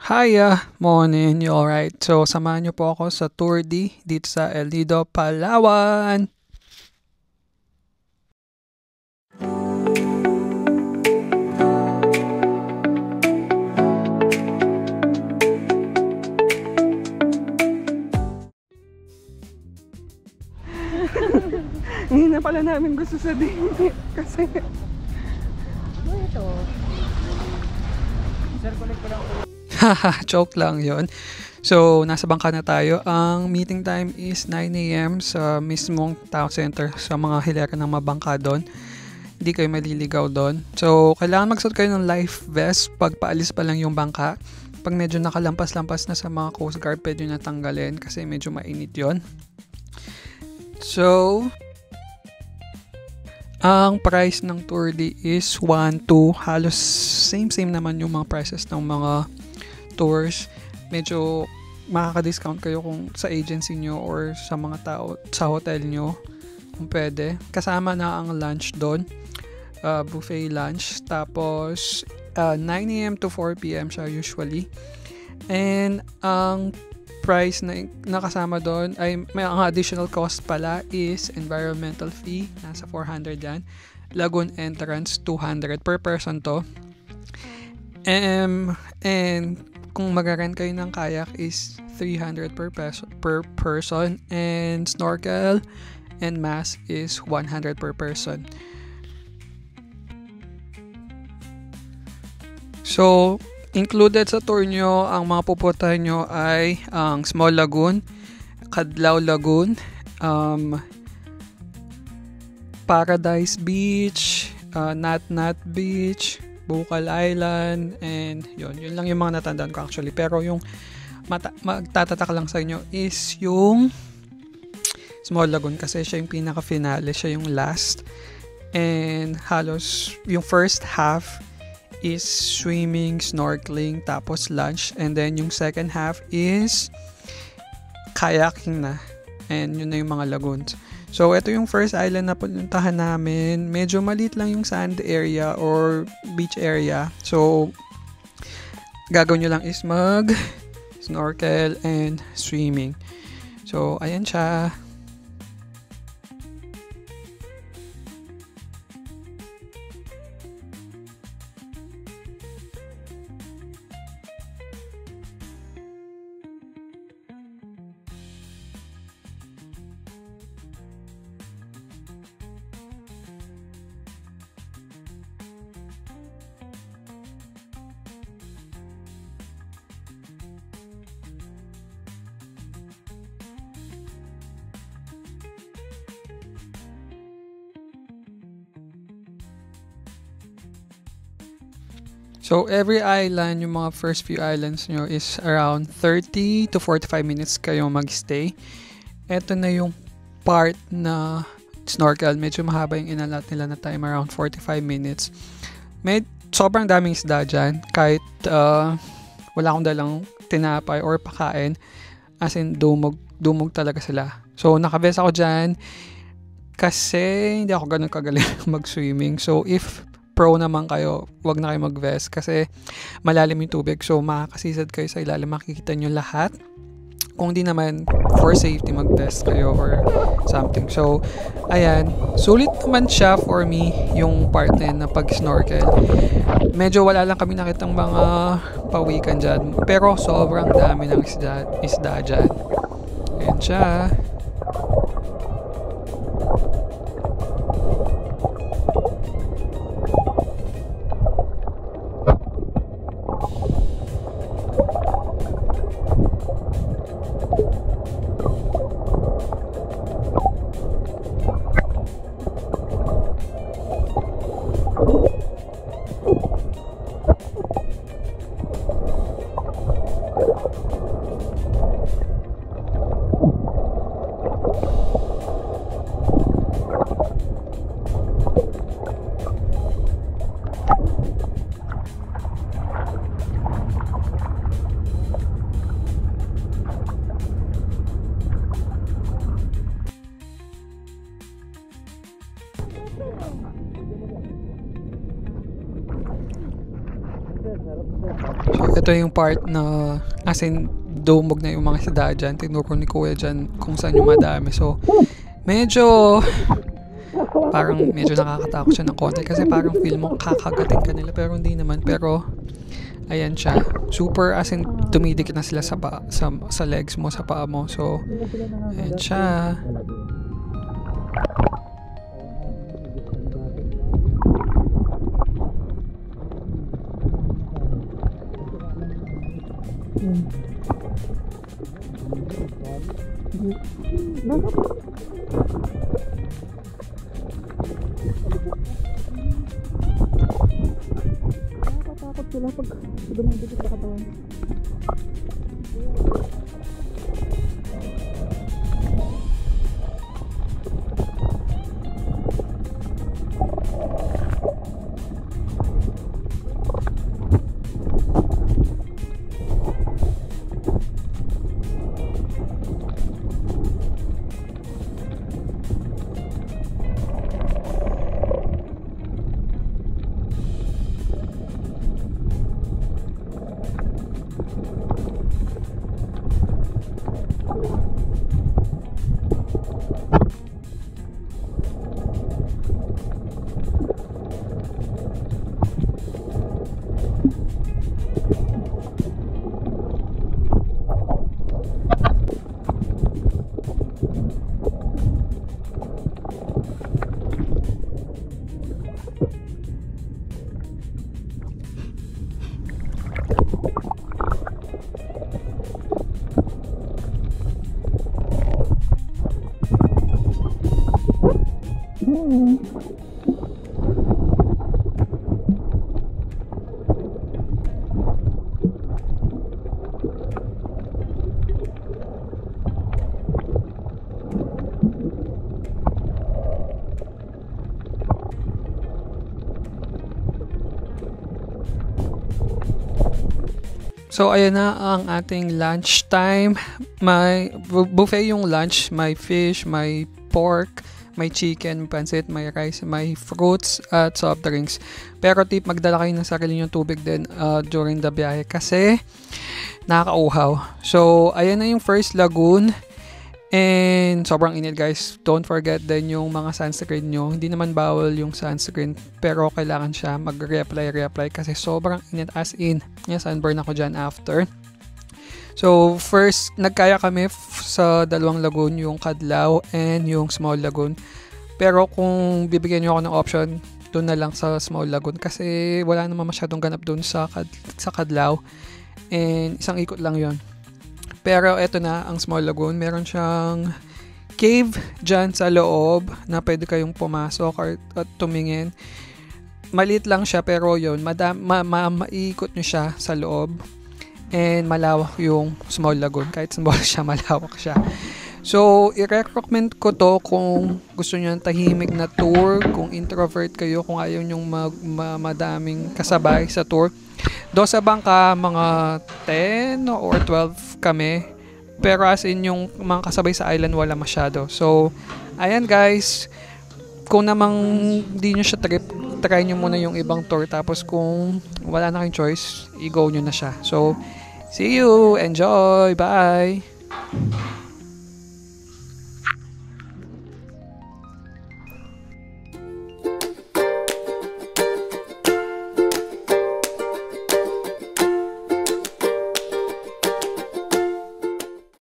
Hiya, morning, you alright? So, samahan niyo po ako sa Tour D dito sa El Nido, Palawan. Hindi na pala namin gusto sabihin kasi Haha, joke lang yon. So, nasa bangka na tayo. Ang meeting time is 9 a.m. sa mismong town center sa mga hilera ng mabangka doon. Hindi kayo maliligaw doon. So, kailangan magsuot kayo ng life vest pag paalis pa lang yung bangka. Pag medyo nakalampas-lampas na sa mga Coast Guard, pwede nyo natanggalin kasi medyo mainit yon. So, ang price ng Tour D is 1, 2. Halos same naman yung mga prices ng mga tours. Medyo makaka-discount kayo kung sa agency nyo or sa mga tao sa hotel nyo kung pwede. Kasama na ang lunch doon. Buffet lunch. Tapos 9 a.m. to 4 p.m. siya usually. And ang price na nakasama doon ay may ang additional cost pala is environmental fee, nasa 400 yan. Lagoon entrance 200 per person to. And kung mag-rent kayo ng kayak is 300 per person, and snorkel and mask is 100 per person. So, included sa tour nyo, ang mga pupuntahan nyo ay ang Small Lagoon, Kadlaw Lagoon, Paradise Beach, Nat Beach, Bukal Island, and yun lang yung mga natandaan ko actually. Pero yung magtatatak lang sa inyo is yung Small Lagoon kasi siya yung pinaka-finale, siya yung last. And halos yung first half is swimming, snorkeling, tapos lunch. And then yung second half is kayaking na. And yun na yung mga lagoons. So, ito yung first island na puntahan namin. Medyo maliit lang yung sand area or beach area. So, gagawin nyo lang is snorkel and swimming. So, ayan siya. So, every island, yung mga first few islands nyo is around 30 to 45 minutes kayo magstay. Ito na yung part na snorkel. Medyo mahaba yung inalat nila na time, around 45 minutes. Sobrang daming isda dyan. Kahit wala akong dalang tinapay or pakain. As in, dumog talaga sila. So, nakabes ako dyan kasi hindi ako ganun kagaling mag-swimming. So, if pro naman kayo, wag na kayo mag-vest kasi malalim yung tubig. So, makakasisad kayo sa ilalim, makikita nyo lahat. Kung di naman, for safety, mag-vest kayo or something. So, ayan. Sulit naman siya for me, yung part na yun na pag-snorkel. Medyo wala lang kami nakitang mga pawikan dyan. Pero, sobrang dami ng isda dyan. Ayan siya. ito yung part na as in dumog na yung mga isda dyan. Tinuro ni Kuya dyan kung saan yung madami. So, medyo nakakatakot siya ng konti kasi parang feel mo kakagatin ka nila pero hindi naman. Pero ayan siya. Super as in tumidikit na sila sa legs mo, sa paa mo. So, ayan siya. Nakakatakot sila pag dumidikit sa katawan. So, ayan na ang ating lunch time. May buffet yung lunch. May fish, may pork, may chicken, pancit, may rice, may fruits at soft drinks. Pero tip, magdala kayo ng sarili yung tubig din during the biyahe kasi nakakauhaw. So, ayan na yung first lagoon. And sobrang init guys. Don't forget din yung mga sunscreen nyo. Hindi naman bawal yung sunscreen pero kailangan siya mag-reapply kasi sobrang init as in. Sunburn ako dyan after. So first, nagkaya kami sa dalawang lagoon, yung Kadlaw and yung Small Lagoon. Pero kung bibigyan nyo ako ng option, doon na lang sa Small Lagoon kasi wala naman masyadong ganap doon sa Kadlaw. And isang ikot lang yon. Pero eto na ang Small Lagoon. Meron siyang cave dyan sa loob na pwede kayong pumasok at tumingin. Maliit lang siya pero yun, maiikot nyo siya sa loob. And malawak yung Small Lagoon. Kahit small siya, malawak siya. So, i-recommend ko to kung gusto nyo ng tahimik na tour, kung introvert kayo, kung ayaw nyong madaming kasabay sa tour. Doon sa bangka, mga 10 or 12 kami. Pero as in yung mga kasabay sa island, wala masyado. So, ayan guys. Kung namang di nyo siya trip, try nyo muna yung ibang tour. Tapos kung wala na kayong choice, i-go nyo na siya. So, see you! Enjoy! Bye!